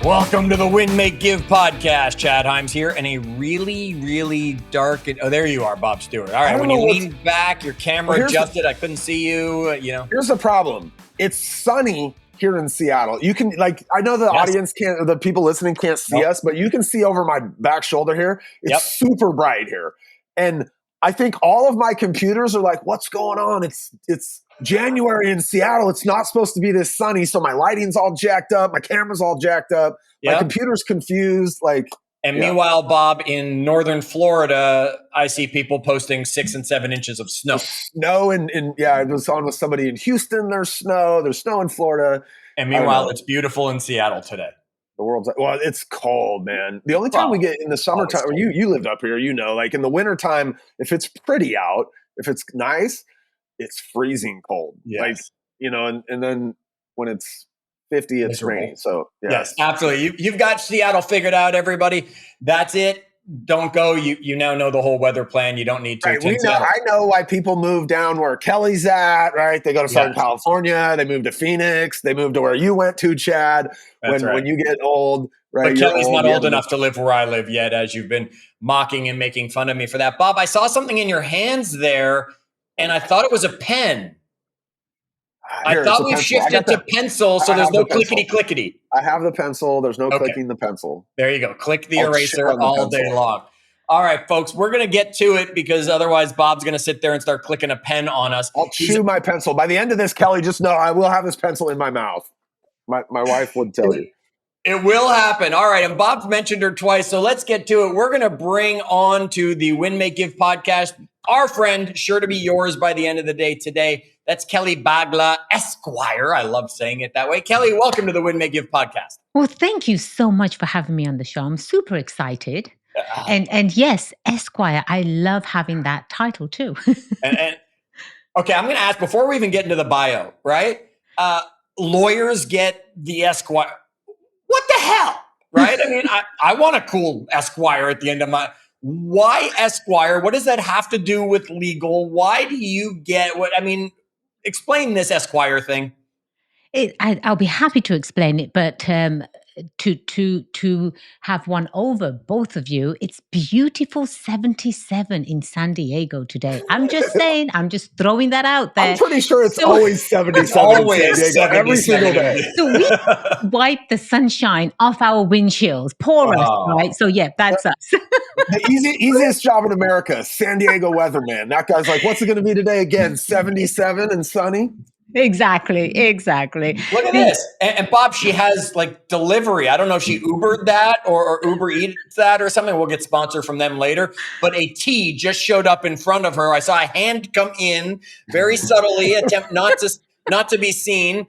Welcome to the Win, Make, Give podcast. Chad Hyams here, and a really, really dark. Oh, there you are, Bob Stewart. All right, when you leaned back, your camera adjusted. I couldn't see you. Here's the problem. It's sunny here in Seattle. You can I know the audience can't, the people listening can't see us, but you can see over my back shoulder here. It's super bright here, and I think all of my computers are like, "What's going on? It's January in Seattle. It's not supposed to be this sunny." So my lighting's all jacked up. My camera's all jacked up. My computer's confused. Meanwhile, Bob, in northern Florida, I see people posting 6 and 7 inches of snow. I was on with somebody in Houston. There's snow in Florida. And meanwhile, it's beautiful in Seattle today. The world's it's cold, man. The only time we get in the summertime, you lived up here, in the wintertime, if it's pretty out, if it's nice, it's freezing cold. Yes. And then when it's 50, it's raining. So yes, absolutely. You've got Seattle figured out, everybody. That's it. Don't go. You now know the whole weather plan. You don't need to. Right. I know why people move down where Kelly's at, right? They go to Southern California. They move to Phoenix. They move to where you went to, Chad. When you get old, right? But Kelly's not old enough to live where I live yet, as you've been mocking and making fun of me for that. Bob, I saw something in your hands there, and I thought it was a pen. I thought we shifted to pencil, so there's no clickety-clickety. I have the pencil. There's no clicking the pencil. There you go. Click the eraser all day long. All right, folks, we're going to get to it because otherwise Bob's going to sit there and start clicking a pen on us. I'll chew my pencil. By the end of this, Kelly, just know I will have this pencil in my mouth. My wife would tell you. It will happen. All right, and Bob's mentioned her twice, so let's get to it. We're going to bring on to the Win, Make, Give podcast our friend, sure to be yours by the end of the day today. That's Kelly Bagla, Esquire. I love saying it that way. Kelly, welcome to the Win, Make, Give podcast. Well, thank you so much for having me on the show. I'm super excited. And yes, Esquire, I love having that title too. and okay, I'm going to ask before we even get into the bio, right? Lawyers get the Esquire. What the hell, right? I mean, I want a cool Esquire at the end of my... Why Esquire? What does that have to do with legal? Why do you get explain this Esquire thing. I'll be happy to explain it, but to have one over both of you, it's beautiful 77 in San Diego today. I'm just saying, I'm just throwing that out there. I'm pretty sure it's always 77 in San Diego, every single day. So we wipe the sunshine off our windshields. Poor us, right? So yeah, that's us. The easiest job in America, San Diego weatherman. That guy's like, what's it going to be today again? 77 and sunny? Exactly. Look at this. And Bob, she has delivery. I don't know if she Ubered that or Uber Eats that or something. We'll get sponsor from them later. But a tea just showed up in front of her. I saw a hand come in very subtly, attempt not to be seen.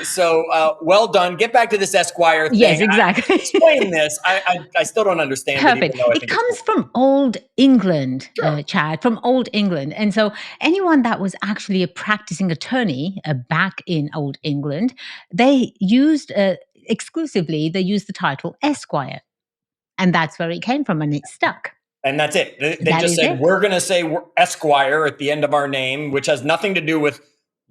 So well done. Get back to this Esquire thing. Yes, exactly. Explain this. I still don't understand Perfect. It comes from Old England, Chad, from Old England. And so anyone that was actually a practicing attorney back in Old England, they used exclusively, they used the title Esquire. And that's where it came from, and it stuck. And that's it. They just said, we're going to say Esquire at the end of our name, which has nothing to do with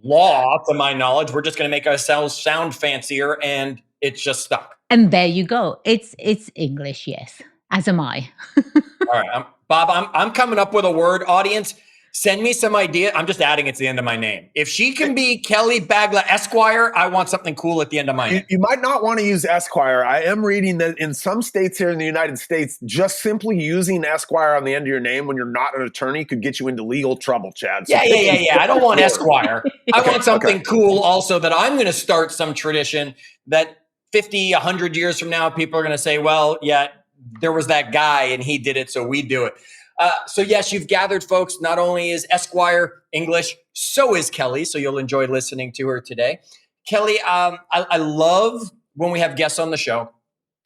law, to my knowledge. We're just going to make ourselves sound fancier, and it's just stuck. And there you go. It's English, yes. As am I. All right, Bob. I'm coming up with a word. Audience, send me some idea. I'm just adding it to the end of my name. If she can be Kelly Bagla Esquire, I want something cool at the end of my name. You might not want to use Esquire. I am reading that in some states here in the United States, just simply using Esquire on the end of your name when you're not an attorney could get you into legal trouble, Chad. So yeah. I don't want Esquire. I want something cool also that I'm going to start some tradition that 50, 100 years from now, people are going to say, well, yeah, there was that guy and he did it, so we do it. So yes, you've gathered, folks. Not only is Esquire English, so is Kelly. So you'll enjoy listening to her today. Kelly, I love when we have guests on the show.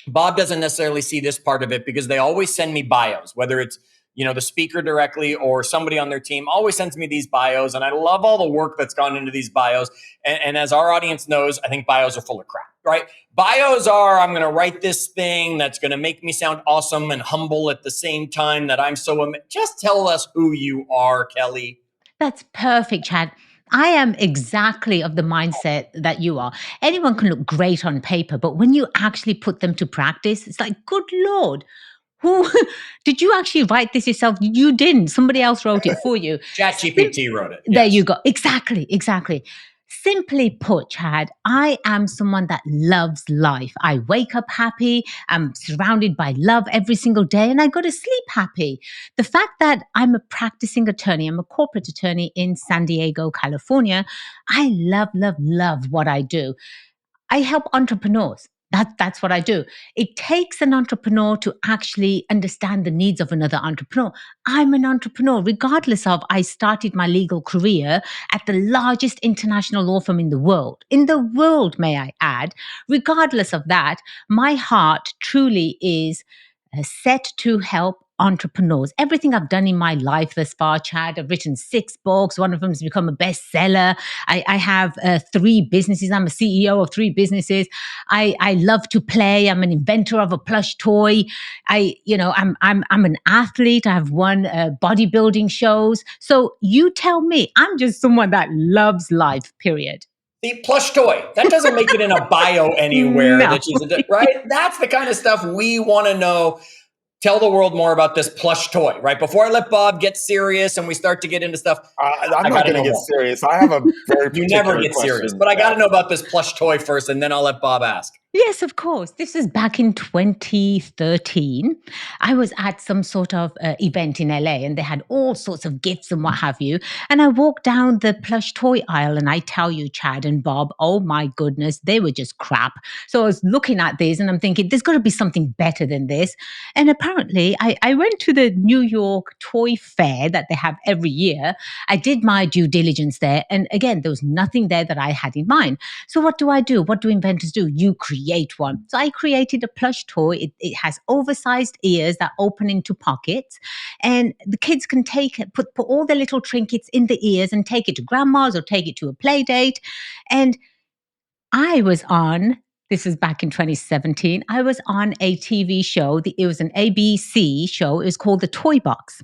Bob doesn't necessarily see this part of it because they always send me bios, whether it's the speaker directly or somebody on their team always sends me these bios. And I love all the work that's gone into these bios. And as our audience knows, I think bios are full of crap, right? Bios are, I'm going to write this thing that's going to make me sound awesome and humble at the same time that I'm so, just tell us who you are, Kelly. That's perfect, Chad. I am exactly of the mindset that you are. Anyone can look great on paper, but when you actually put them to practice, it's like, good Lord, who did you actually write this yourself? You didn't. Somebody else wrote it for you. ChatGPT wrote it. There Yes. you go. Exactly. Exactly. Simply put, Chad, I am someone that loves life. I wake up happy. I'm surrounded by love every single day, and I go to sleep happy. The fact that I'm a practicing attorney, I'm a corporate attorney in San Diego, California, I love, love, love what I do. I help entrepreneurs. That's what I do. It takes an entrepreneur to actually understand the needs of another entrepreneur. I'm an entrepreneur, regardless of I started my legal career at the largest international law firm in the world. In the world, may I add. Regardless of that, my heart truly is set to help entrepreneurs. Everything I've done in my life thus far, Chad, I've written 6 books. One of them has become a bestseller. I have 3 businesses. I'm a CEO of 3 businesses. I love to play. I'm an inventor of a plush toy. I'm an athlete. I've won bodybuilding shows. So you tell me, I'm just someone that loves life, period. The plush toy. That doesn't make it in a bio anywhere No. that she's right. That's the kind of stuff we want to know. Tell the world more about this plush toy, right? Before I let Bob get serious and we start to get into stuff, I'm not going to get serious. I have a very you never particular get serious, question. but I got to know about this plush toy first, and then I'll let Bob ask. Yes, of course. This was back in 2013. I was at some sort of event in LA and they had all sorts of gifts and what have you. And I walked down the plush toy aisle and I tell you, Chad and Bob, oh my goodness, they were just crap. So I was looking at these and I'm thinking, there's got to be something better than this. And apparently, I went to the New York Toy Fair that they have every year. I did my due diligence there. And again, there was nothing there that I had in mind. So what do I do? What do inventors do? You create one. So I created a plush toy. It has oversized ears that open into pockets. And the kids can put all their little trinkets in the ears and take it to grandma's or take it to a play date. And I was on, this was back in 2017, I was on a TV show. It was an ABC show. It was called The Toy Box.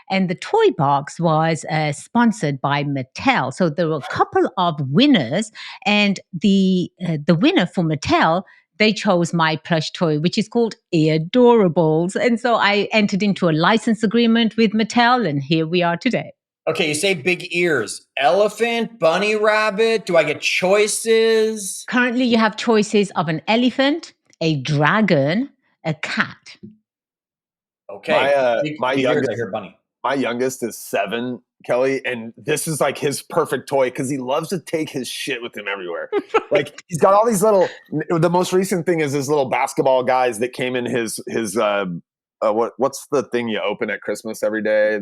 And the toy box was sponsored by Mattel. So there were a couple of winners, and the winner for Mattel, they chose my plush toy, which is called Eardorables. And so I entered into a license agreement with Mattel, and here we are today. Okay, you say big ears. Elephant, bunny rabbit. Do I get choices? Currently, you have choices of an elephant, a dragon, a cat. Okay, my big youngest, ears, I hear bunny. My youngest is 7, Kelly, and this is like his perfect toy because he loves to take his shit with him everywhere. Like he's got all these little. The most recent thing is his little basketball guys that came in his what's the thing you open at Christmas every day?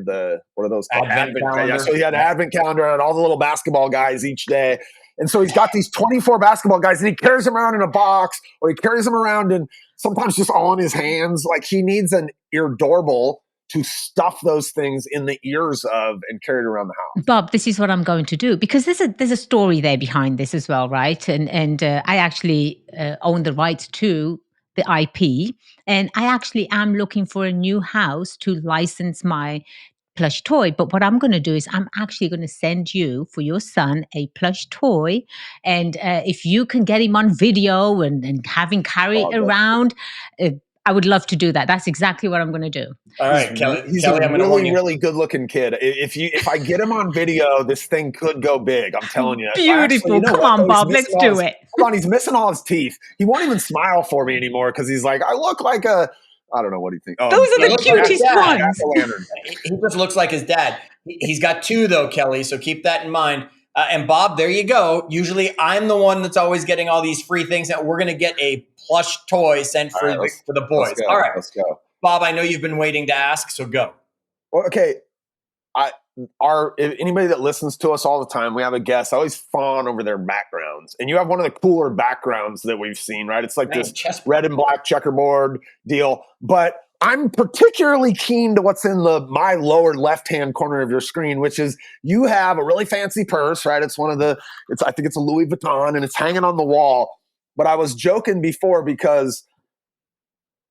What are those called? Advent calendar. Yeah, so he had an advent calendar and all the little basketball guys each day. And so he's got these 24 basketball guys and he carries them around in a box or he carries them around and sometimes just all in his hands. Like he needs an Eardorable to stuff those things in the ears of and carry it around the house. Bob, this is what I'm going to do because there's a story there behind this as well, right? And I actually own the rights to the IP, and I actually am looking for a new house to license my plush toy. But what I'm going to do is I'm actually going to send you for your son a plush toy, and if you can get him on video and have him carry it around. I would love to do that. That's exactly what I'm going to do. All right, Kelly. He's Kelly, a I'm going to warn you. really good-looking kid. If I get him on video, this thing could go big. I'm telling you. Beautiful. Come on, Bob. Let's do it. Hold on. He's missing all his teeth. He won't even smile for me anymore because he's like, I look like a. I don't know what do you think. Oh, those are the cutest ones. He just looks like his dad. He's got 2 though, Kelly. So keep that in mind. And Bob, there you go. Usually I'm the one that's always getting all these free things. And we're going to get a plush toy sent for the boys. All right. Let's go. Bob, I know you've been waiting to ask, so go. Well, okay. Anybody that listens to us all the time, we have a guest. I always fawn over their backgrounds. And you have one of the cooler backgrounds that we've seen, right? It's like this red and black checkerboard deal. But I'm particularly keen to what's in my lower left-hand corner of your screen, which is you have a really fancy purse, right? I think it's a Louis Vuitton, and it's hanging on the wall. But I was joking before because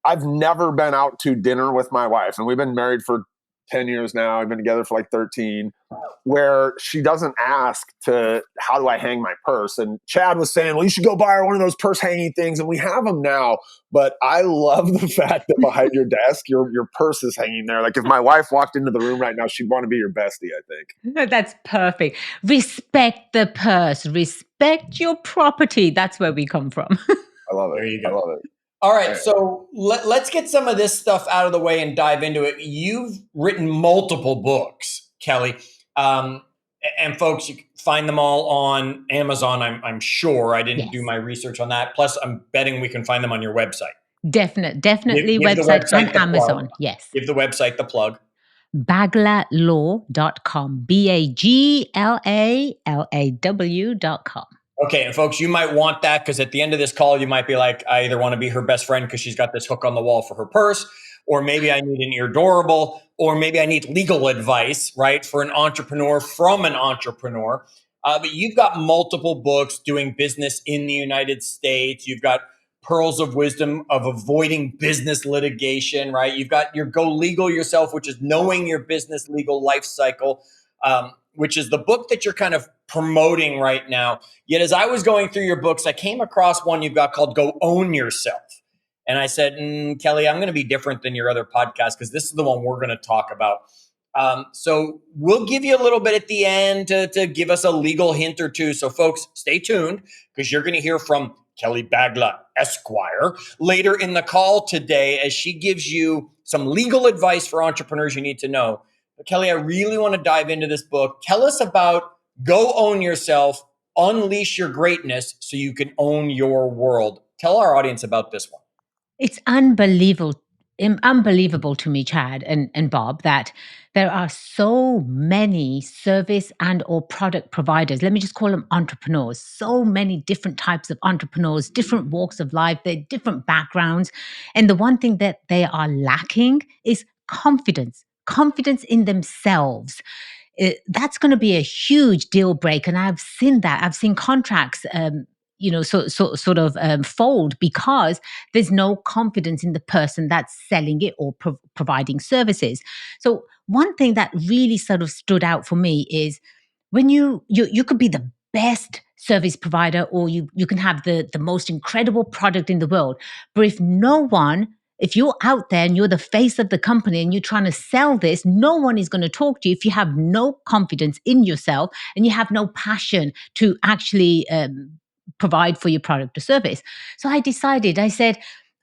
I've never been out to dinner with my wife, and we've been married for 10 years now. I've been together for like 13. where she doesn't ask to, how do I hang my purse? And Chad was saying, well, you should go buy her one of those purse hanging things. And we have them now. But I love the fact that behind your desk, your purse is hanging there. Like if my wife walked into the room right now, she'd want to be your bestie, I think. That's perfect. Respect the purse. Respect your property. That's where we come from. I love it. There you go. I love it. All right, so let's get some of this stuff out of the way and dive into it. You've written multiple books, Kelly, and folks, you can find them all on Amazon. I'm sure. I didn't do my research on that. Plus, I'm betting we can find them on your website. Definitely Give website and Amazon. plug. Yes. Give the website the plug. baglalaw.com. BAGLALAW.com. Okay, and folks, you might want that because at the end of this call, you might be like, I either want to be her best friend because she's got this hook on the wall for her purse, or maybe I need an Eardourable, or maybe I need legal advice, right, for an entrepreneur from an entrepreneur. But you've got multiple books doing business in the United States. You've got Pearls of Wisdom of Avoiding Business Litigation, right? You've got your Go Legal Yourself, which is knowing your business legal life cycle, which is the book that you're kind of promoting right now. Yet as I was going through your books, I came across one you've got called Go Own Yourself. And I said, Kelly, I'm going to be different than your other podcast because this is the one we're going to talk about. So we'll give you a little bit at the end to give us a legal hint or two. So folks, stay tuned because you're going to hear from Kelly Bagla, Esquire, later in the call today as she gives you some legal advice for entrepreneurs you need to know. But Kelly, I really want to dive into this book. Tell us about Go Own Yourself, Unleash Your Greatness so you can own your world. Tell our audience about this one. It's unbelievable to me, Chad and Bob, that there are so many service and or product providers. Let me just call them entrepreneurs. So many different types of entrepreneurs, different walks of life, they're different backgrounds. And the one thing that they are lacking is confidence in themselves. That's going to be a huge deal breaker. And I've seen that. I've seen contracts fold because there's no confidence in the person that's selling it or providing services. So one thing that really sort of stood out for me is when you could be the best service provider or you can have the most incredible product in the world, but if you're out there and you're the face of the company and you're trying to sell this, no one is going to talk to you if you have no confidence in yourself and you have no passion to actually provide for your product or service. So I said,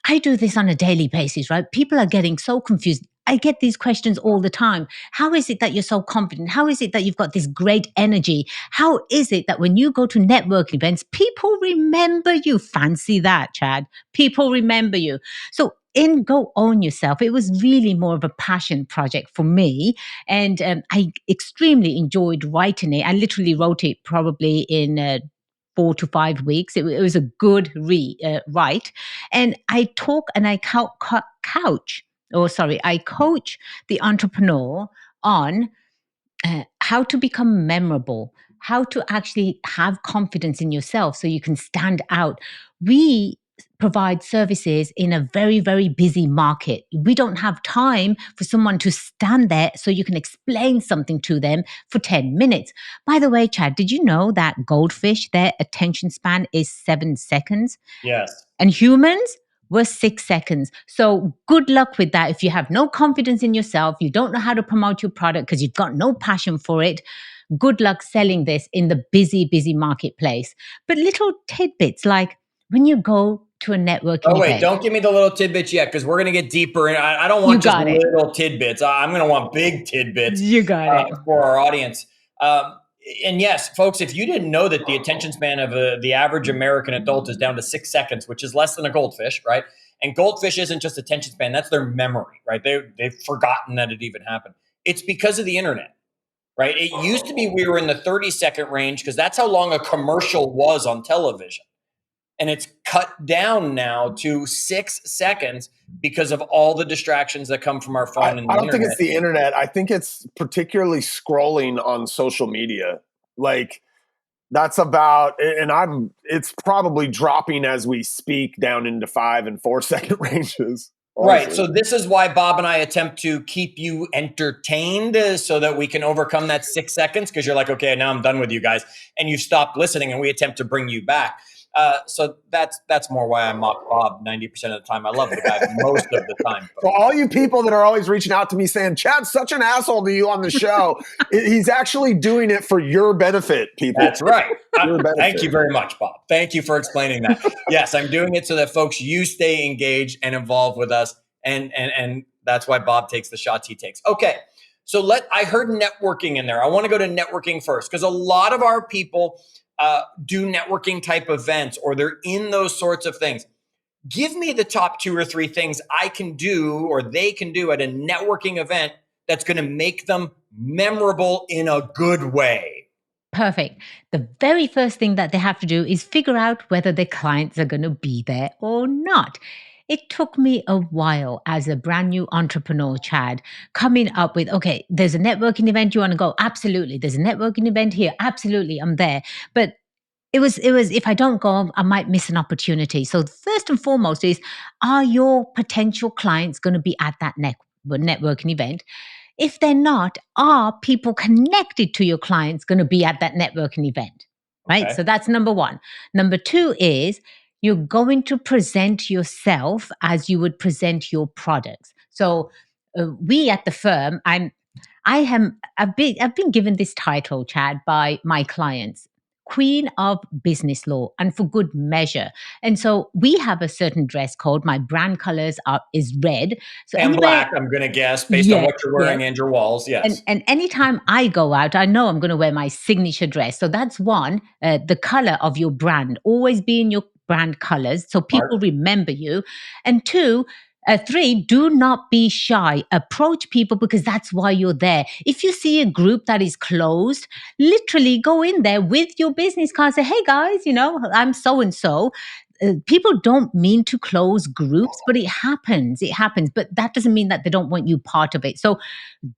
I do this on a daily basis, right? People are getting so confused. I get these questions all the time. How is it that you're so confident? How is it that you've got this great energy? How is it that when you go to networking events, people remember you? Fancy that, Chad. People remember you. So in Go Own Yourself, it was really more of a passion project for me. And I extremely enjoyed writing it. I literally wrote it probably in 4 to 5 weeks. It was a good write. And I talk and I coach the entrepreneur on how to become memorable, how to actually have confidence in yourself so you can stand out. We provide services in a very, very busy market. We don't have time for someone to stand there so you can explain something to them for 10 minutes. By the way, Chad, did you know that goldfish, their attention span is 7 seconds? Yes. And humans were 6 seconds. So good luck with that. If you have no confidence in yourself, you don't know how to promote your product because you've got no passion for it, good luck selling this in the busy, busy marketplace. But little tidbits like when you go to a networking Oh, wait, event. don't give me the little tidbits yet because we're going to get deeper. And I don't want just little tidbits. I'm going to want big tidbits for our audience. And yes, folks, if you didn't know that the attention span of the average American adult is down to 6 seconds, which is less than a goldfish, right? And goldfish isn't just attention span. That's their memory, right? They've forgotten that it even happened. It's because of the internet, right? It used to be we were in the 30-second range because that's how long a commercial was on television. And it's cut down now to 6 seconds because of all the distractions that come from our phone. I don't think it's the internet. I think it's particularly scrolling on social media. Like that's about, and it's probably dropping as we speak down into 5 and 4 second ranges. Right. So this is why Bob and I attempt to keep you entertained so that we can overcome that 6 seconds, because you're like, okay, now I'm done with you guys. And you stopped listening and we attempt to bring you back. So that's more why I mock Bob 90% of the time. I love the guy most of the time. So all you people that are always reaching out to me saying, Chad's such an asshole to you on the show, he's actually doing it for your benefit, people. That's right. Thank you very much, Bob. Thank you for explaining that. Yes, I'm doing it so that folks, you stay engaged and involved with us. And that's why Bob takes the shots he takes. Okay. So I heard networking in there. I want to go to networking first, because a lot of our people do networking type events, or they're in those sorts of things. Give me the top 2 or 3 things I can do or they can do at a networking event that's going to make them memorable in a good way. Perfect. The very first thing that they have to do is figure out whether their clients are going to be there or not. It took me a while as a brand new entrepreneur, Chad, coming up with, okay, there's a networking event. You want to go? Absolutely. There's a networking event here. Absolutely. I'm there. But it was if I don't go, I might miss an opportunity. So first and foremost is, are your potential clients going to be at that networking event? If they're not, are people connected to your clients going to be at that networking event? Right? Okay. So that's number 1. Number 2 is, you're going to present yourself as you would present your products. So we at the firm, I've been given this title, Chad, by my clients, Queen of Business Law, and for good measure. And so we have a certain dress code. My brand colors is red. So and black, I'm going to guess, based on what you're wearing and your walls. Yes. And anytime I go out, I know I'm going to wear my signature dress. So that's 1, the color of your brand. Always be in your brand colors so people remember you. And 2, 3, do not be shy. Approach people, because that's why you're there. If you see a group that is closed, literally go in there with your business card. Say, hey guys, I'm so-and-so. People don't mean to close groups, but it happens. It happens. But that doesn't mean that they don't want you part of it. So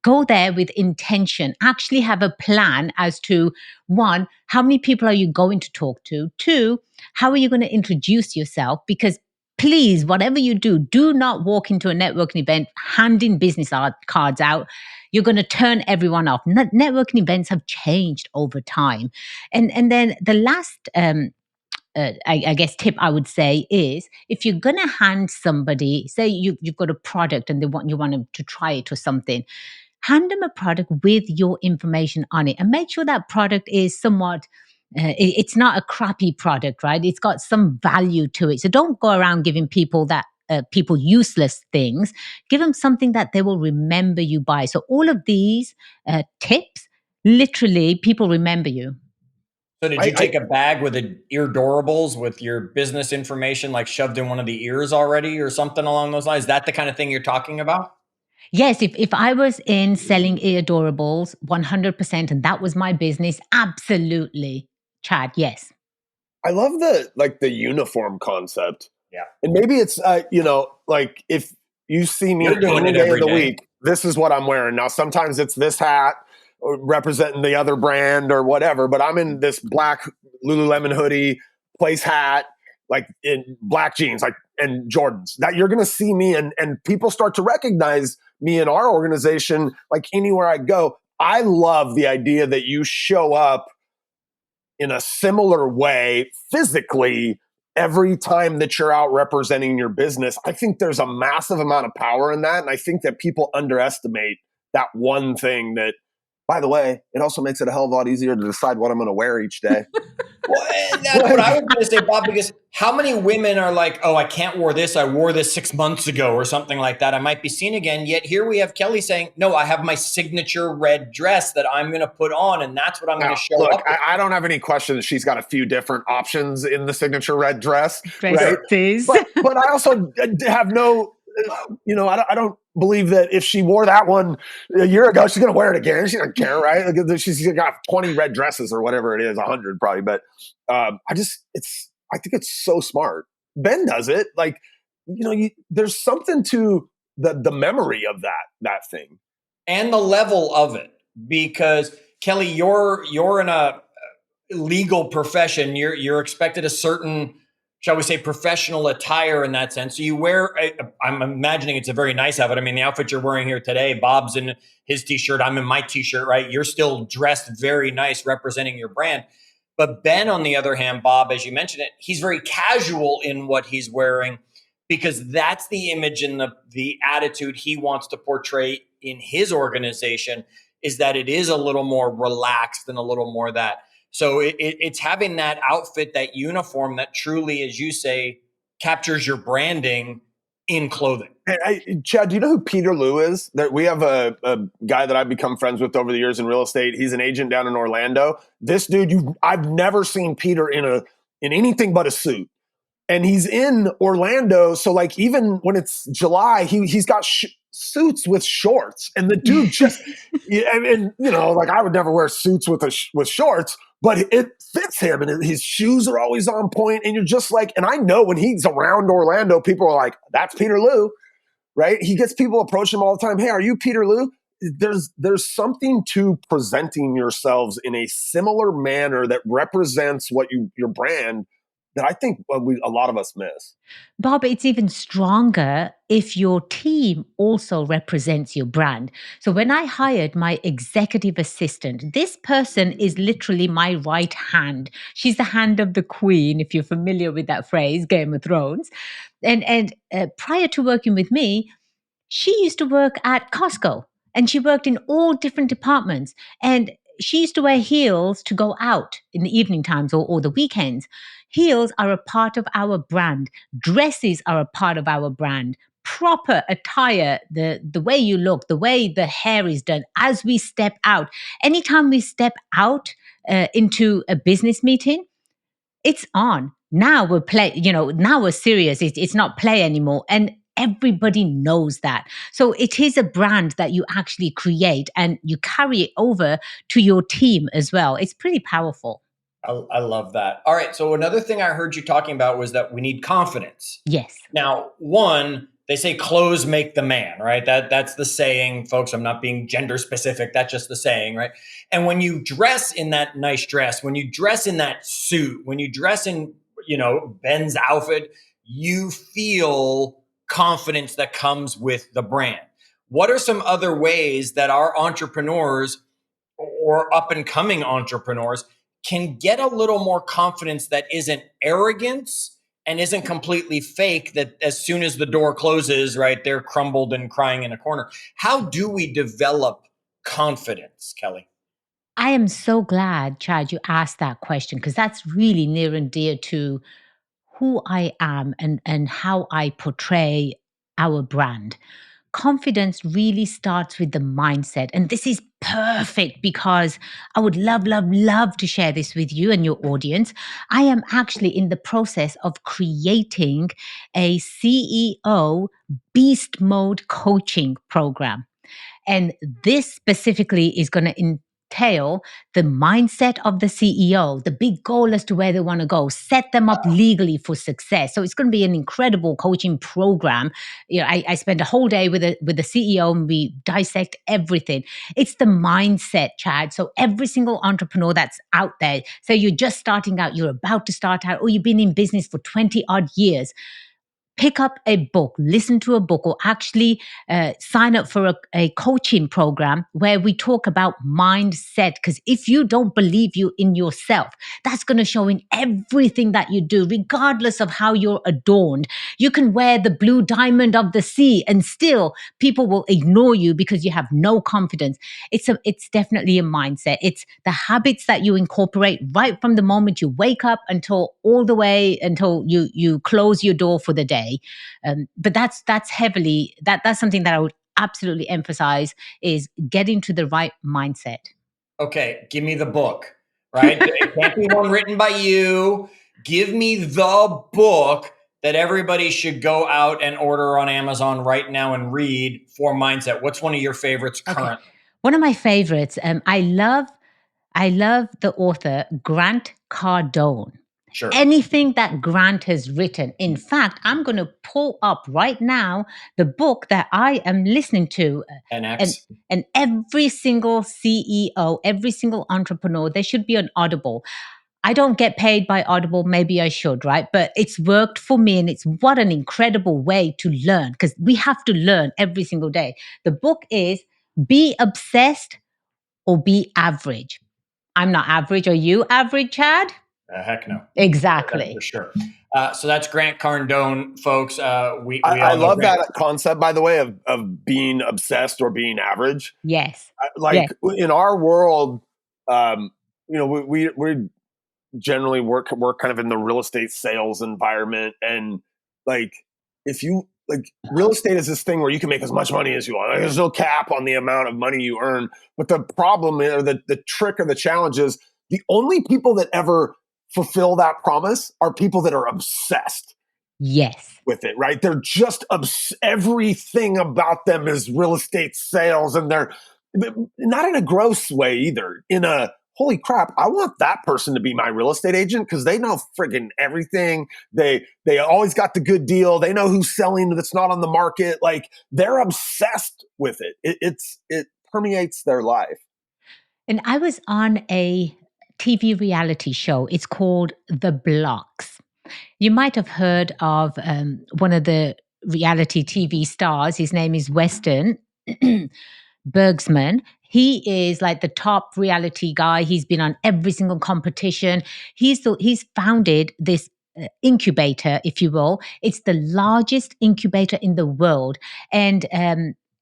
go there with intention. Actually have a plan as to, 1, how many people are you going to talk to? 2, how are you going to introduce yourself? Because please, whatever you do not walk into a networking event handing business cards out. You're going to turn everyone off. Networking events have changed over time. And then the last, I guess, tip I would say is, if you're going to hand somebody, say you've got a product and you want them to try it or something, hand them a product with your information on it, and make sure that product is somewhat, it's not a crappy product, right? It's got some value to it. So don't go around giving people useless things. Give them something that they will remember you by. So all of these tips, literally, people remember you. So did you take a bag with Eardorables with your business information like shoved in one of the ears already or something along those lines? Is that the kind of thing you're talking about? Yes, if I was in selling Eardorables, 100%, and that was my business, absolutely, Chad, yes. I love the uniform concept. Yeah. And maybe it's, like if you see me any day of the week, this is what I'm wearing. Now, sometimes it's this hat representing the other brand or whatever, but I'm in this black Lululemon hoodie, place hat, like in black jeans, like, and Jordans. That you're going to see me, and people start to recognize me in our organization, like anywhere I go. I love the idea that you show up in a similar way physically every time that you're out representing your business. I think there's a massive amount of power in that. And I think that people underestimate that one thing that, by the way, it also makes it a hell of a lot easier to decide what I'm going to wear each day. Well, that's what I was going to say, Bob, because how many women are like, oh, I can't wear this. I wore this 6 months ago or something like that. I might be seen again. Yet here we have Kelly saying, no, I have my signature red dress that I'm going to put on. And that's what I'm going to show up with. I don't have any question that she's got a few different options in the signature red dress. Dresses. Right? But I also have no, I don't believe that if she wore that one a year ago, she's going to wear it again. She doesn't care, right? She's got 20 red dresses or whatever it is, 100 probably. But I think it's so smart. Ben does it. Like, there's something to the memory of that thing. And the level of it. Because Kelly, you're in a legal profession. You're expected a certain shall we say, professional attire in that sense. So you wear, I'm imagining it's a very nice outfit. I mean, the outfit you're wearing here today, Bob's in his t-shirt, I'm in my t-shirt, right? You're still dressed very nice, representing your brand. But Ben, on the other hand, Bob, as you mentioned it, he's very casual in what he's wearing because that's the image and the attitude he wants to portray in his organization, is that it is a little more relaxed and a little more that. So it's having that outfit, that uniform that truly, as you say, captures your branding in clothing. Chad, do you know who Peter Liu is? We have a guy that I've become friends with over the years in real estate. He's an agent down in Orlando. This dude, I've never seen Peter in anything but a suit. And he's in Orlando. So like, even when it's July, he's got suits with shorts. And the dude just, and you know, like I would never wear suits with shorts, but it fits him, and his shoes are always on point. And you're just like, and I know when he's around Orlando, people are like, that's Peter Liu, right? He gets people approach him all the time. Hey, are you Peter Liu? There's something to presenting yourselves in a similar manner that represents what your brand, that I think a lot of us miss. Bob, it's even stronger if your team also represents your brand. So when I hired my executive assistant, this person is literally my right hand. She's the hand of the queen, if you're familiar with that phrase, Game of Thrones. And prior to working with me, she used to work at Costco, and she worked in all different departments. And she used to wear heels to go out in the evening times or the weekends. Heels are a part of our brand. Dresses are a part of our brand. Proper attire, the way you look, the way the hair is done as we step out. Anytime we step out into a business meeting, it's on. Now now we're serious. It's not play anymore. And everybody knows that. So it is a brand that you actually create and you carry it over to your team as well. It's pretty powerful. I love that. All right. So another thing I heard you talking about was that we need confidence. Yes. Now, one, they say clothes make the man, right? That's the saying, folks. I'm not being gender specific. That's just the saying, right? And when you dress in that nice dress, when you dress in that suit, when you dress in, Ben's outfit, you feel confidence that comes with the brand. What are some other ways that our entrepreneurs or up and coming entrepreneurs can get a little more confidence that isn't arrogance and isn't completely fake, that as soon as the door closes, right, they're crumbled and crying in a corner? How do we develop confidence, Kelly? I am so glad, Chad, you asked that question, because that's really near and dear to who I am and how I portray our brand. Confidence really starts with the mindset. And this is perfect because I would love, love, love to share this with you and your audience. I am actually in the process of creating a CEO beast mode coaching program. And this specifically is going to entail the mindset of the CEO, the big goal as to where they want to go, set them up legally for success. So it's going to be an incredible coaching program. I spend a whole day with the CEO and we dissect everything. It's the mindset, Chad. So every single entrepreneur that's out there, so you're just starting out, you're about to start out, or you've been in business for 20 odd years, pick up a book, listen to a book, or actually sign up for a coaching program where we talk about mindset. Because if you don't believe you in yourself, that's going to show in everything that you do, regardless of how you're adorned. You can wear the blue diamond of the sea and still people will ignore you because you have no confidence. It's definitely a mindset. It's the habits that you incorporate right from the moment you wake up until all the way until you close your door for the day. But that's heavily that's something that I would absolutely emphasize, is getting to the right mindset. Okay, give me the book, right? It can't be one written by you. Give me the book that everybody should go out and order on Amazon right now and read for mindset. What's one of your favorites currently? Okay. One of my favorites, I love the author Grant Cardone. Sure. Anything that Grant has written. In fact, I'm going to pull up right now the book that I am listening to. NX. And every single CEO, every single entrepreneur, there should be an Audible. I don't get paid by Audible. Maybe I should, right? But it's worked for me, and it's what an incredible way to learn, because we have to learn every single day. The book is Be Obsessed or Be Average. I'm not average. Are you average, Chad? Heck no. Exactly. For sure. So that's Grant Cardone, folks. I love that concept, by the way, of being obsessed or being average. Yes. In our world, we generally work kind of in the real estate sales environment, and if you real estate is this thing where you can make as much money as you want. There's no cap on the amount of money you earn. But the problem, or the trick, or the challenge is the only people that ever fulfill that promise are people that are obsessed. Yes. With it, right? They're just everything about them is real estate sales, and they're not in a gross way either. In a holy crap, I want that person to be my real estate agent because they know friggin' everything. They always got the good deal. They know who's selling that's not on the market. Like, they're obsessed with it. It permeates their life. And I was on a TV reality show. It's called The Blocks. You might have heard of one of the reality TV stars. His name is Weston Bergsman. He is like the top reality guy. He's been on every single competition. He's founded this incubator, if you will. It's the largest incubator in the world, and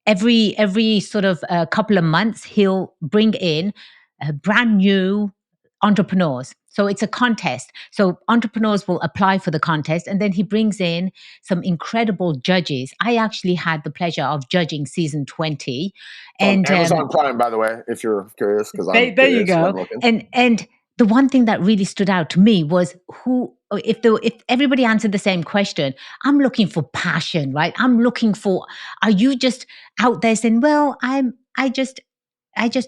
every sort of couple of months he'll bring in brand new entrepreneurs. So it's a contest. So entrepreneurs will apply for the contest, and then he brings in some incredible judges. I actually had the pleasure of judging season 20. And Amazon Prime, by the way, if you're curious, because I'm there you go. And the one thing that really stood out to me was if everybody answered the same question, I'm looking for passion, right? I'm looking for, are you just out there saying, well, I just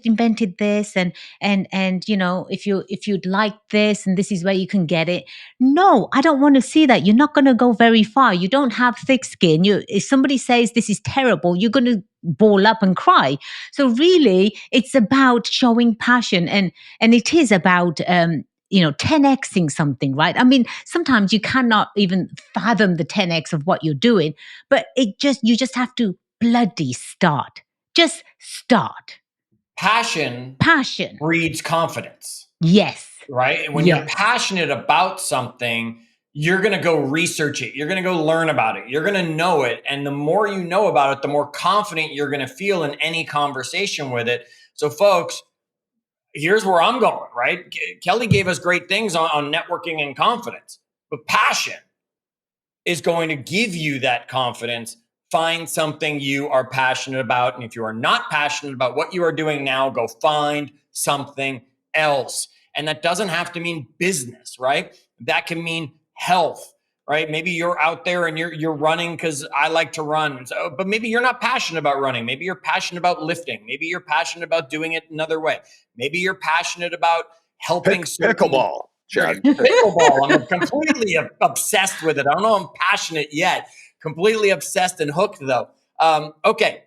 invented this, and if you'd like this, and this is where you can get it. No, I don't want to see that. You're not going to go very far. You don't have thick skin. If somebody says this is terrible, you're going to ball up and cry. So really, it's about showing passion, and it is about 10xing something, right? I mean, sometimes you cannot even fathom the 10x of what you're doing, but you just have to bloody start. Just start. Passion breeds confidence. Yes. Right? When you're passionate about something, you're going to go research it. You're going to go learn about it. You're going to know it. And the more you know about it, the more confident you're going to feel in any conversation with it. So, folks, here's where I'm going, right? Kelly gave us great things on networking and confidence, but passion is going to give you that confidence. Find something you are passionate about. And if you are not passionate about what you are doing now, go find something else. And that doesn't have to mean business, right? That can mean health, right? Maybe you're out there and you're running because I like to run. So, but maybe you're not passionate about running. Maybe you're passionate about lifting. Maybe you're passionate about doing it another way. Maybe you're passionate about helping. Pickleball. Pickleball. I'm completely obsessed with it. I don't know I'm passionate yet. Completely obsessed and hooked, though. Okay.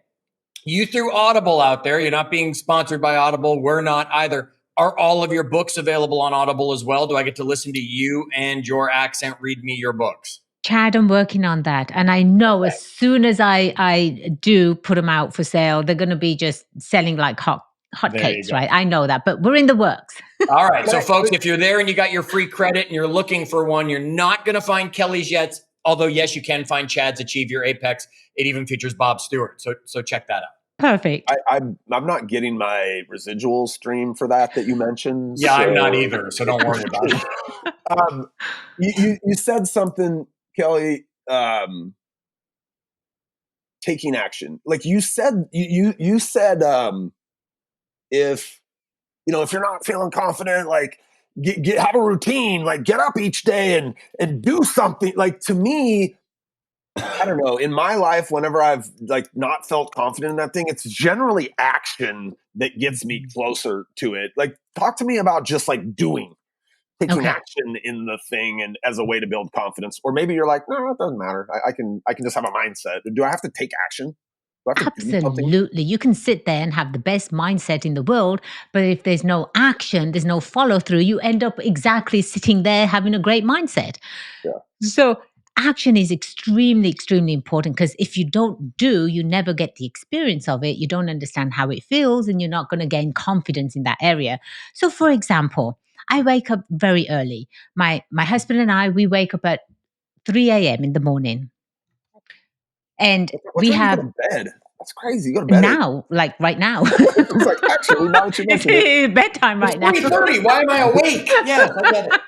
You threw Audible out there. You're not being sponsored by Audible. We're not either. Are all of your books available on Audible as well? Do I get to listen to you and your accent read me your books? Chad, I'm working on that. And I know as soon as I do put them out for sale, they're going to be just selling like hotcakes, right? I know that, but we're in the works. All right. So, folks, if you're there and you got your free credit and you're looking for one, you're not going to find Kelly's yet. Although, yes, you can find Chad's Achieve Your Apex. It even features Bob Stewart. So check that out. Perfect. I'm not getting my residual stream for that you mentioned. Yeah, I'm not either. So don't worry about it. You said something, Kelly, taking action. Like you said, you said, if you're not feeling confident, like have a routine, like get up each day and do something. Like, to me, I don't know, in my life, whenever I've like not felt confident in that thing, it's generally action that gets me closer to it. Like, talk to me about just like taking action in the thing and as a way to build confidence. Or maybe you're like, no, it doesn't matter. I can just have a mindset. Do I have to take action? Do I have to do something? Absolutely. You can sit there and have the best mindset in the world, but if there's no action, there's no follow through, you end up exactly sitting there having a great mindset. Yeah. So, action is extremely, extremely important because if you don't do, you never get the experience of it. You don't understand how it feels, and you're not going to gain confidence in that area. So, for example, I wake up very early. My husband and I, we wake up at 3 a.m. in the morning. And What we time do you have go to bed? That's crazy. You go to bed at now, like right now. it's like, actually, now that you mention it. It's bedtime It's right now. 3:30. Why am I awake? Yes, I get it.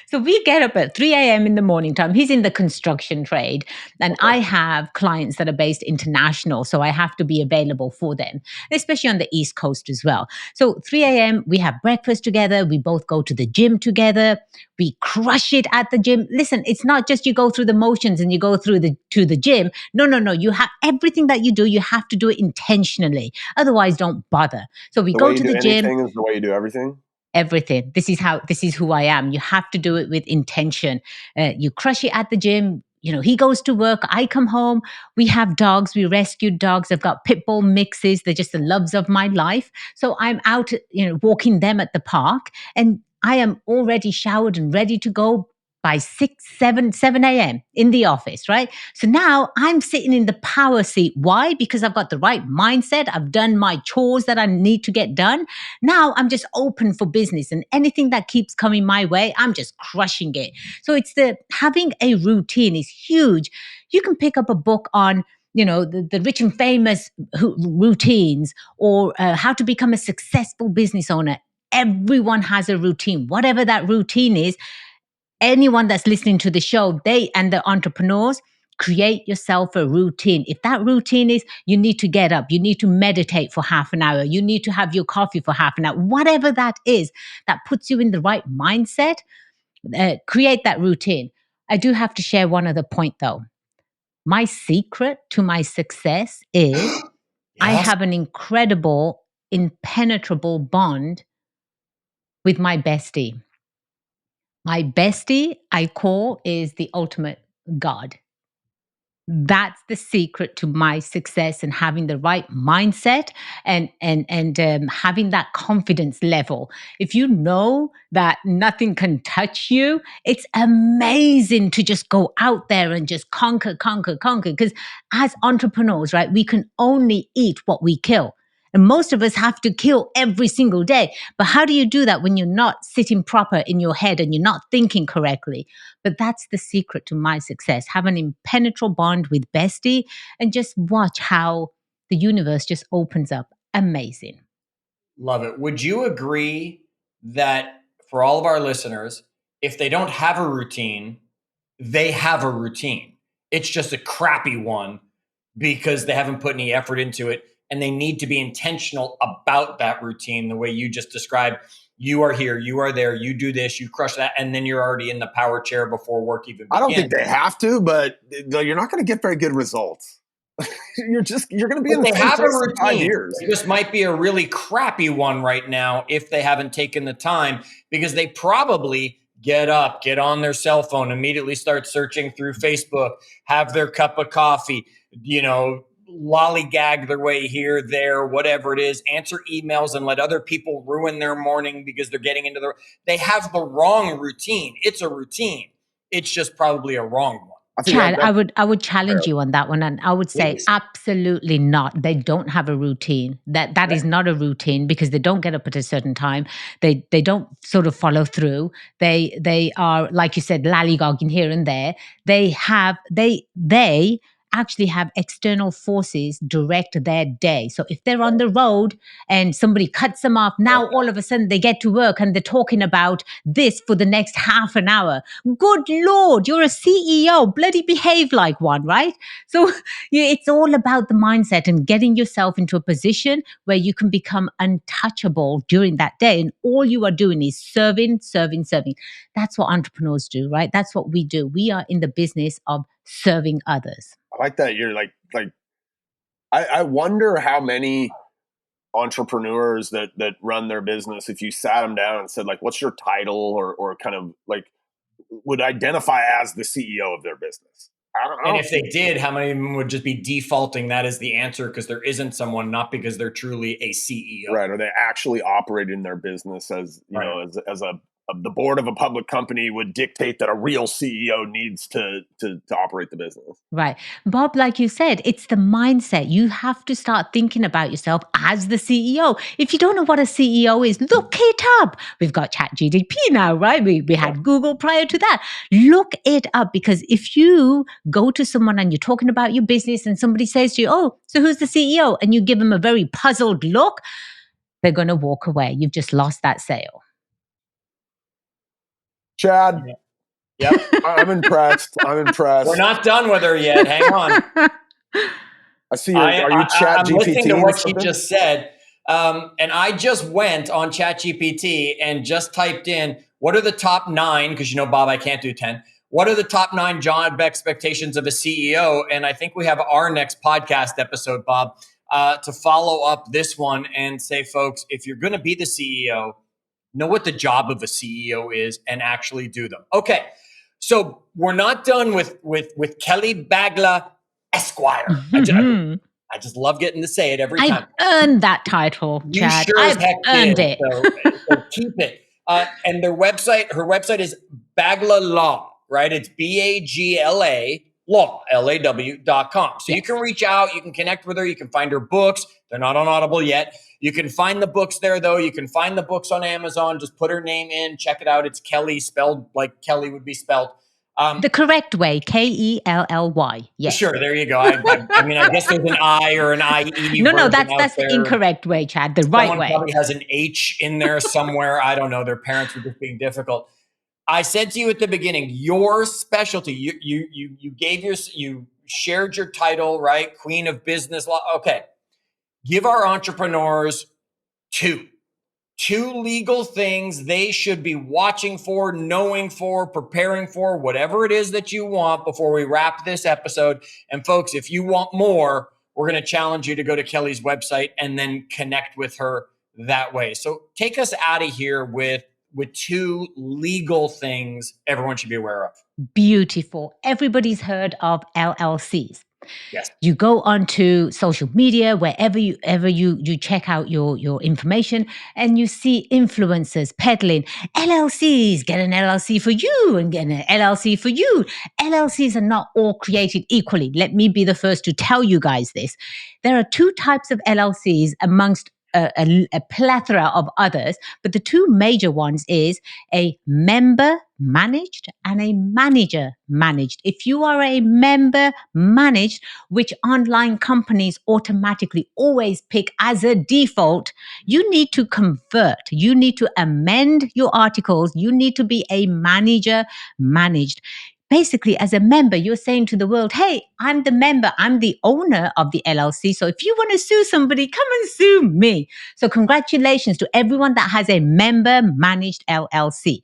So we get up at 3 a.m. in the morning time. He's in the construction trade, and Okay. I have clients that are based international. So I have to be available for them, especially on the East Coast as well. So 3 a.m., we have breakfast together. We both go to the gym together. We crush it at the gym. Listen, it's not just you go through the motions and you go through to the gym. No, no, no. You have everything that you do, you have to do it intentionally. Otherwise, don't bother. So we The go way you to do the gym. anything is the way you do everything. Everything. This is who I am. You have to do it with intention. You crush it at the gym. You know, he goes to work. I come home. We have dogs. We rescued dogs. I've got pit bull mixes. They're just the loves of my life. So I'm out, walking them at the park, and I am already showered and ready to go by 7 a.m. in the office, right? So now I'm sitting in the power seat. Why? Because I've got the right mindset. I've done my chores that I need to get done. Now I'm just open for business, and anything that keeps coming my way, I'm just crushing it. So it's having a routine is huge. You can pick up a book on, the rich and famous routines, or how to become a successful business owner. Everyone has a routine, whatever that routine is. Anyone that's listening to the show, they and the entrepreneurs, create yourself a routine. If that routine is you need to get up, you need to meditate for half an hour, you need to have your coffee for half an hour, whatever that is, that puts you in the right mindset, create that routine. I do have to share one other point though. My secret to my success is I Yes. have an incredible, impenetrable bond with my bestie. My bestie, I call, is the ultimate God. That's the secret to my success and having the right mindset and having that confidence level. If you know that nothing can touch you, it's amazing to just go out there and just conquer, conquer, conquer. Because as entrepreneurs, right, we can only eat what we kill. And most of us have to kill every single day. But how do you do that when you're not sitting proper in your head and you're not thinking correctly? But that's the secret to my success. Have an impenetrable bond with bestie and just watch how the universe just opens up. Amazing. Love it. Would you agree that for all of our listeners, if they don't have a routine, they have a routine? It's just a crappy one because they haven't put any effort into it, and they need to be intentional about that routine the way you just described. You are here, you are there, you do this, you crush that, and then you're already in the power chair before work even begins. I don't think they have to, but you're not going to get very good results. you're going to be in the same place in 5 years. This might be a really crappy one right now if they haven't taken the time, because they probably get up, get on their cell phone, immediately start searching through Facebook, have their cup of coffee, lollygag their way here, there, whatever it is, answer emails and let other people ruin their morning because they're getting into they have the wrong routine. It's a routine. It's just probably a wrong one. Chad, I would challenge you on that one, and I would say absolutely not. They don't have a routine. That is not a routine because they don't get up at a certain time. They don't sort of follow through. They are, like you said, lollygagging here and there. They actually have external forces direct their day. So if they're on the road and somebody cuts them off, now all of a sudden they get to work and they're talking about this for the next half an hour. Good Lord, you're a CEO. Bloody behave like one, right? So it's all about the mindset and getting yourself into a position where you can become untouchable during that day. And all you are doing is serving, serving, serving. That's what entrepreneurs do, right? That's what we do. We are in the business of serving others. I like that. You're like, I wonder how many entrepreneurs that run their business, if you sat them down and said, like, what's your title, or kind of like would identify as the CEO of their business. I don't know. And if they did, how many of them would just be defaulting that as the answer because there isn't someone, not because they're truly a CEO. Right. Or they actually operating their business as, as the board of a public company would dictate that a real CEO needs to operate the business. Right. Bob, like you said, it's the mindset. You have to start thinking about yourself as the CEO. If you don't know what a CEO is, look it up. We've got ChatGPT now, right? We had Google prior to that. Look it up, because if you go to someone and you're talking about your business and somebody says to you, oh, so who's the CEO? And you give them a very puzzled look, they're going to walk away. You've just lost that sale. Chad. Yep. I'm impressed. We're not done with her yet. Hang on. I see. Are you I'm listening to what something? she just said. And I just went on ChatGPT and just typed in, what are the top 9, because Bob, I can't do 10. What are the top 9 job expectations of a CEO? And I think we have our next podcast episode, Bob, to follow up this one and say, folks, if you're going to be the CEO, know what the job of a CEO is and actually do them. Okay. So we're not done with Kelly Bagla, Esquire. Mm-hmm. I just love getting to say it every time. I've earned that title, Chad. You sure as heck earned did. it. So keep it. And her website is Bagla Law, right? It's BAGLA Law, LAW.com. So you can reach out, you can connect with her, you can find her books. They're not on Audible yet. You can find the books there, though. You can find the books on Amazon. Just put her name in, check it out. It's Kelly, spelled like Kelly would be spelled. The correct way, Kelly. Yes. Sure, there you go. I mean, I guess there's an I or an IE. No, that's the incorrect way, Chad. The right way. Someone probably has an H in there somewhere. I don't know. Their parents were just being difficult. I said to you at the beginning, your specialty. You shared your title, right? Queen of Business Law. Okay, give our entrepreneurs two legal things they should be watching for, knowing for, preparing for, whatever it is that you want before we wrap this episode. And folks, if you want more, we're going to challenge you to go to Kelly's website and then connect with her that way. So take us out of here with 2 legal things everyone should be aware of. Beautiful. Everybody's heard of LLCs. Yes. You go onto social media, wherever you check out your information, and you see influencers peddling LLCs, get an LLC for you and get an LLC for you. LLCs are not all created equally. Let me be the first to tell you guys this. There are 2 types of LLCs amongst a plethora of others, but the 2 major ones is a member managed and a manager managed. If you are a member managed, which online companies automatically always pick as a default, you need to convert. You need to amend your articles. You need to be a manager managed. Basically, as a member, you're saying to the world, hey, I'm the member, I'm the owner of the LLC. So if you want to sue somebody, come and sue me. So congratulations to everyone that has a member managed LLC.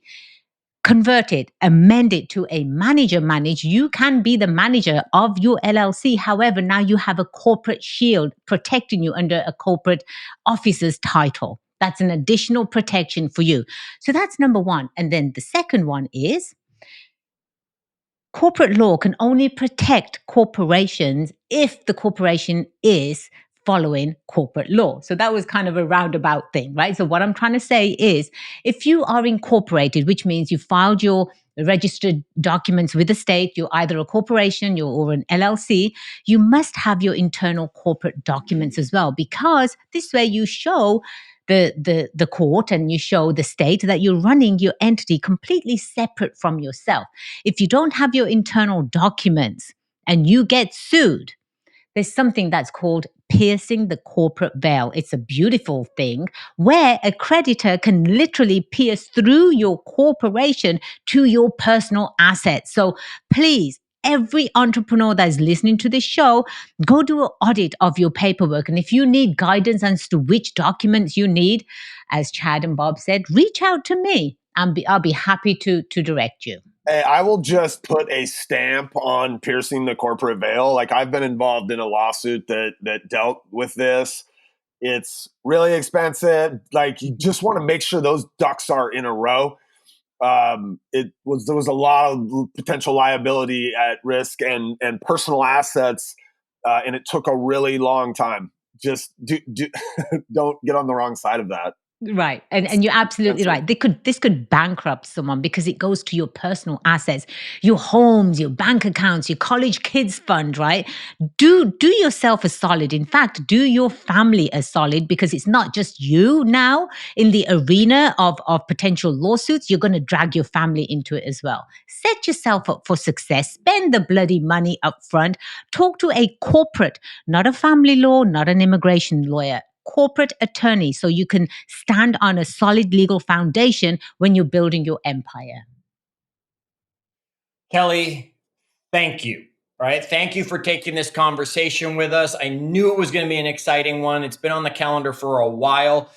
Convert it, amend it to a manager managed. You can be the manager of your LLC. However, now you have a corporate shield protecting you under a corporate officer's title. That's an additional protection for you. So that's number 1. And then the second one is, corporate law can only protect corporations if the corporation is following corporate law. So that was kind of a roundabout thing, right? So what I'm trying to say is, if you are incorporated, which means you filed your registered documents with the state, you're either a corporation or an LLC, you must have your internal corporate documents as well, because this way you show the court and you show the state that you're running your entity completely separate from yourself. If you don't have your internal documents and you get sued, there's something that's called piercing the corporate veil. It's a beautiful thing where a creditor can literally pierce through your corporation to your personal assets. So please, every entrepreneur that is listening to this show, go do an audit of your paperwork. And if you need guidance as to which documents you need, as Chad and Bob said, reach out to me. I'll be happy to direct you. Hey, I will just put a stamp on piercing the corporate veil. Like, I've been involved in a lawsuit that dealt with this. It's really expensive. Like, you just want to make sure those ducks are in a row. there was a lot of potential liability at risk and personal assets, and it took a really long time. Just don't get on the wrong side of that. Right. And you're absolutely right. This could bankrupt someone because it goes to your personal assets, your homes, your bank accounts, your college kids fund, right? Do yourself a solid. In fact, do your family a solid, because it's not just you now in the arena of potential lawsuits. You're going to drag your family into it as well. Set yourself up for success. Spend the bloody money up front. Talk to a corporate, not a family law, not an immigration lawyer, corporate attorney, so you can stand on a solid legal foundation when you're building your empire. Kelly, thank you. All right. Thank you for taking this conversation with us. I knew it was going to be an exciting one. It's been on the calendar for a while.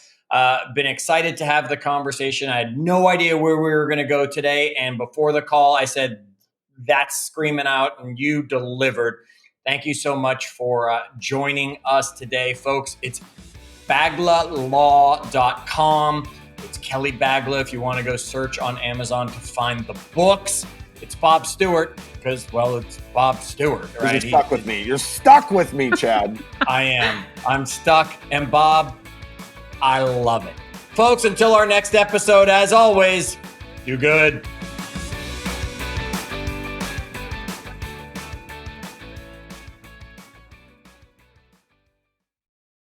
Been excited to have the conversation. I had no idea where we were going to go today. And before the call, I said, that's screaming out, and you delivered. Thank you so much for joining us today, folks. It's baglalaw.com. It's Kelly Bagla if you want to go search on Amazon to find the books. It's Bob Stewart because, well, it's Bob Stewart, right? You're stuck with me. You're stuck with me, Chad. I am. I'm stuck. And Bob, I love it. Folks, until our next episode, as always, do good.